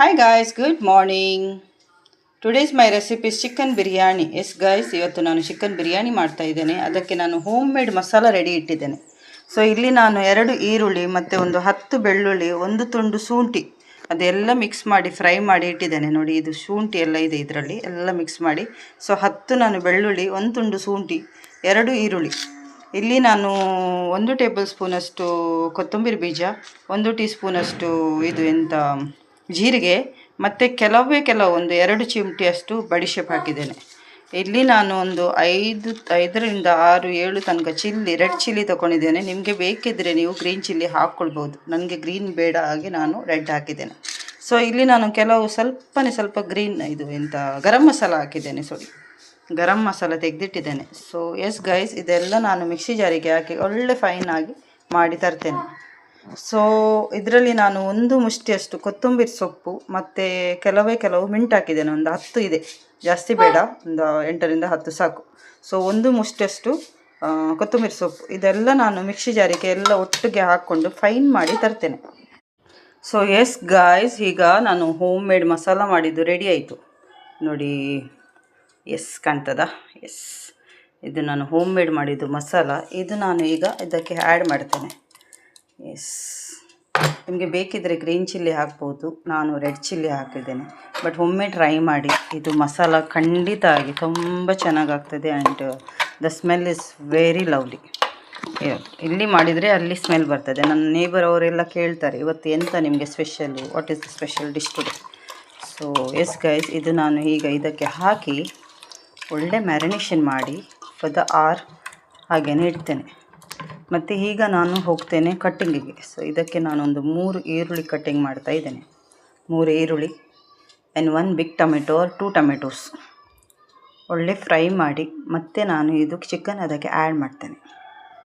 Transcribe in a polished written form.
Hi guys, good morning. Today's my recipe is chicken biryani. Yes guys, ಇವತ್ತು ನಾನು chicken biryani ಮಾಡ್ತಾ ಇದ್ದೇನೆ. ಅದಕ್ಕೆ ನಾನು ಹೋಮ್ ಮೇಡ್ ಮಸಾಲ ರೆಡಿ ಇಟ್ಟಿದ್ದೇನೆ. ಸೊ ಇಲ್ಲಿ ನಾನು 2 ಈರುಳ್ಳಿ ಮತ್ತು ಒಂದು 10 ಬೆಳ್ಳುಳ್ಳಿ, ಒಂದು ತುಂಡು ಶುಂಠಿ ಅದೆಲ್ಲ ಮಿಕ್ಸ್ ಮಾಡಿ ಫ್ರೈ ಮಾಡಿ ಇಟ್ಟಿದ್ದೇನೆ. ನೋಡಿ, ಇದು ಶುಂಠಿ ಎಲ್ಲ ಇದೆ ಇದರಲ್ಲಿ, ಎಲ್ಲ ಮಿಕ್ಸ್ ಮಾಡಿ. ಸೊ 10 ನಾನು ಬೆಳ್ಳುಳ್ಳಿ, ಒಂದು ತುಂಡು ಶುಂಠಿ, 2 ಈರುಳ್ಳಿ. ಇಲ್ಲಿ ನಾನು 1 ಟೇಬಲ್ ಸ್ಪೂನಷ್ಟು ಕೊತ್ತಂಬರಿ ಬೀಜ, 1 ಟೀ ಸ್ಪೂನಷ್ಟು ಇದು ಜೀರಿಗೆ, ಮತ್ತು ಕೆಲವು ಒಂದು 2 ಚಿಮಟಿಯಷ್ಟು ಬಡಿಶೆಪ್ ಹಾಕಿದ್ದೇನೆ. ಇಲ್ಲಿ ನಾನು ಒಂದು 5ರಿಂದ 6-7 ತನಕ ರೆಡ್ ಚಿಲ್ಲಿ ತೊಗೊಂಡಿದ್ದೇನೆ. ನಿಮಗೆ ಬೇಕಿದ್ದರೆ ನೀವು ಗ್ರೀನ್ ಚಿಲ್ಲಿ ಹಾಕ್ಕೊಳ್ಬೋದು. ನನಗೆ ಗ್ರೀನ್ ಬೇಡ, ಹಾಗೆ ನಾನು ರೆಡ್ ಹಾಕಿದ್ದೇನೆ. ಸೊ ಇಲ್ಲಿ ನಾನು ಸ್ವಲ್ಪ ಗ್ರೀನ್ ಗರಂ ಮಸಾಲ ಹಾಕಿದ್ದೇನೆ. Garam masala ತೆಗೆದಿಟ್ಟಿದ್ದೇನೆ. So yes guys, ಇದೆಲ್ಲ ನಾನು ಮಿಕ್ಸಿ ಜಾರಿಗೆ ಹಾಕಿ ಒಳ್ಳೆ ಫೈನ್ ಆಗಿ ಮಾಡಿ ತರ್ತೇನೆ. ಸೊ ಇದರಲ್ಲಿ ನಾನು 1 ಮುಷ್ಟಿಯಷ್ಟು ಕೊತ್ತಂಬರಿ ಸೊಪ್ಪು ಮತ್ತು ಕೆಲವು ಮಿಂಟ್ ಹಾಕಿದ್ದೇನೆ. ಒಂದು 10 ಇದೆ, ಜಾಸ್ತಿ ಬೇಡ, ಒಂದು 8ರಿಂದ 10 ಸಾಕು. ಸೊ 1 ಮುಷ್ಟಿಯಷ್ಟು ಕೊತ್ತಂಬರಿ ಸೊಪ್ಪು, ಇದೆಲ್ಲ ನಾನು ಮಿಕ್ಸಿ ಜಾರಿಗೆ ಎಲ್ಲ ಒಟ್ಟಿಗೆ ಹಾಕ್ಕೊಂಡು ಫೈನ್ ಮಾಡಿ ತರ್ತೇನೆ. ಸೊ ಎಸ್ ಗಾಯ್ಸ್, ಈಗ ನಾನು ಹೋಮ್ ಮೇಡ್ ಮಸಾಲ ಮಾಡಿದ್ದು ರೆಡಿ ಆಯಿತು ನೋಡಿ. ಎಸ್ ಕಾಣ್ತದ? ಎಸ್, ಇದು ನಾನು ಹೋಮ್ ಮೇಡ್ ಮಾಡಿದ್ದು ಮಸಾಲ. ಇದು ನಾನು ಈಗ ಇದಕ್ಕೆ ಆ್ಯಡ್ ಮಾಡ್ತೇನೆ. ಎಸ್, ನಿಮಗೆ ಬೇಕಿದ್ದರೆ ಗ್ರೀನ್ ಚಿಲ್ಲಿ ಹಾಕ್ಬೋದು. ನಾನು ರೆಡ್ ಚಿಲ್ಲಿ ಹಾಕಿದ್ದೇನೆ. ಬಟ್ ಒಮ್ಮೆ ಟ್ರೈ ಮಾಡಿ, ಇದು ಮಸಾಲ ಖಂಡಿತ ಆಗಿ ತುಂಬ ಚೆನ್ನಾಗಾಗ್ತದೆ. And the smell is very lovely. ಇಲ್ಲಿ ಮಾಡಿದರೆ ಅಲ್ಲಿ ಸ್ಮೆಲ್ ಬರ್ತದೆ. ನನ್ನ ನೇಬರ್ ಅವರೆಲ್ಲ ಕೇಳ್ತಾರೆ, ಇವತ್ತು ಎಂತ ನಿಮಗೆ special, what is the special dish today. So yes guys, ಇದು ನಾನು ಈಗ ಇದಕ್ಕೆ ಹಾಕಿ ಒಳ್ಳೆ ಮ್ಯಾರಿನೇಷನ್ ಮಾಡಿ ಫಾರ್ ದ ಆರ್ ಹಾಗೇ ಇಡ್ತೇನೆ. ಮತ್ತು ಈಗ ನಾನು ಹೋಗ್ತೇನೆ ಕಟ್ಟಿಂಗಿಗೆ. ಸೊ ಇದಕ್ಕೆ ನಾನೊಂದು 3 ಈರುಳ್ಳಿ ಕಟ್ಟಿಂಗ್ ಮಾಡ್ತಾ ಇದ್ದೇನೆ. 3 ಈರುಳ್ಳಿ and 1 big tomato or 2 tomatoes ಒಳ್ಳೆ ಫ್ರೈ ಮಾಡಿ, ಮತ್ತು ನಾನು ಇದು ಚಿಕನ್ ಅದಕ್ಕೆ ಆ್ಯಡ್ ಮಾಡ್ತೇನೆ.